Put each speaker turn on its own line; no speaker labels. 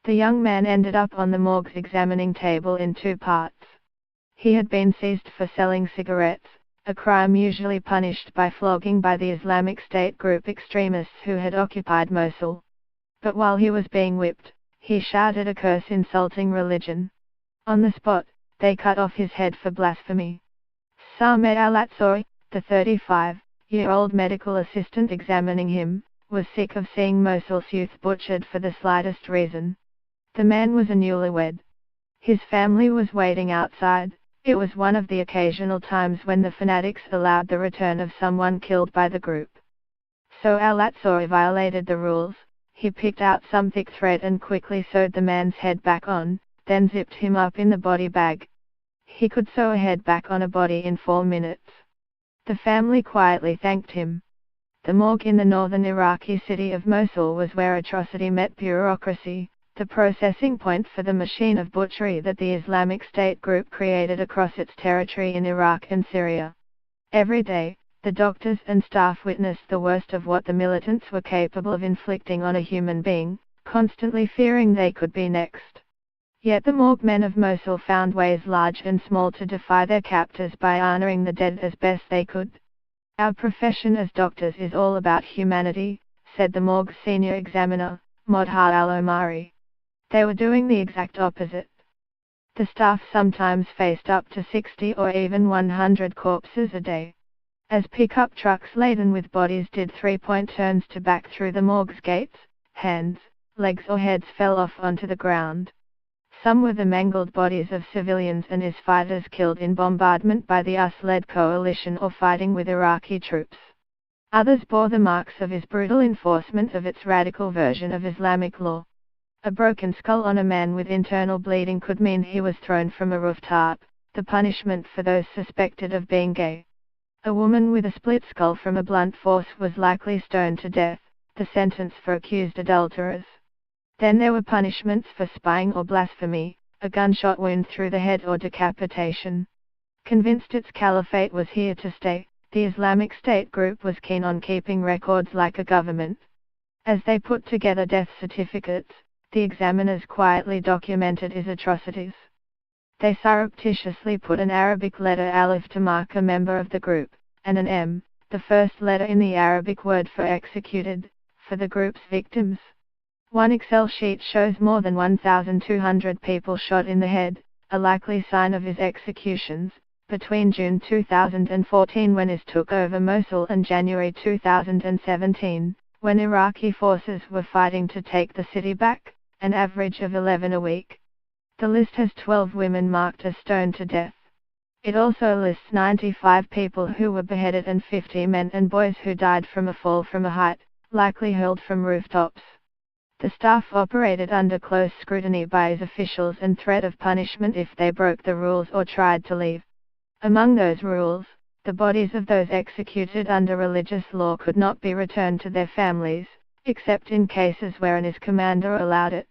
The young man ended up on the morgue's examining table in 2 parts. He had been seized for selling cigarettes, a crime usually punished by flogging by the Islamic State group extremists who had occupied Mosul. But while he was being whipped, he shouted a curse insulting religion. On the spot, they cut off his head for blasphemy. Samed al-Atsouri, the 35-year-old medical assistant examining him, was sick of seeing Mosul's youth butchered for the slightest reason. The man was a newlywed. His family was waiting outside. It was one of the occasional times when the fanatics allowed the return of someone killed by the group. So al-Atsouri violated the rules. He picked out some thick thread and quickly sewed the man's head back on, then zipped him up in the body bag. He could sew a head back on a body in 4 minutes. The family quietly thanked him. The morgue in the northern Iraqi city of Mosul was where atrocity met bureaucracy, the processing point for the machine of butchery that the Islamic State group created across its territory in Iraq and Syria. Every day, the doctors and staff witnessed the worst of what the militants were capable of inflicting on a human being, constantly fearing they could be next. Yet the morgue men of Mosul found ways large and small to defy their captors by honoring the dead as best they could. "Our profession as doctors is all about humanity," said the morgue's senior examiner, Modha al-Omari. They were doing the exact opposite. The staff sometimes faced up to 60 or even 100 corpses a day. As pickup trucks laden with bodies did 3-point turns to back through the morgue's gates, hands, legs or heads fell off onto the ground. Some were the mangled bodies of civilians and IS fighters killed in bombardment by the US-led coalition or fighting with Iraqi troops. Others bore the marks of IS brutal enforcement of its radical version of Islamic law. A broken skull on a man with internal bleeding could mean he was thrown from a rooftop, the punishment for those suspected of being gay. A woman with a split skull from a blunt force was likely stoned to death, the sentence for accused adulterers. Then there were punishments for spying or blasphemy, a gunshot wound through the head or decapitation. Convinced its caliphate was here to stay, the Islamic State group was keen on keeping records like a government. As they put together death certificates, the examiners quietly documented his atrocities. They surreptitiously put an Arabic letter alif to mark a member of the group, and an M, the first letter in the Arabic word for executed, for the group's victims. One Excel sheet shows more than 1,200 people shot in the head, a likely sign of his executions, between June 2014 when IS took over Mosul and January 2017, when Iraqi forces were fighting to take the city back, an average of 11 a week. The list has 12 women marked as stoned to death. It also lists 95 people who were beheaded and 50 men and boys who died from a fall from a height, likely hurled from rooftops. The staff operated under close scrutiny by IS officials and threat of punishment if they broke the rules or tried to leave. Among those rules, the bodies of those executed under religious law could not be returned to their families, except in cases where an IS commander allowed it.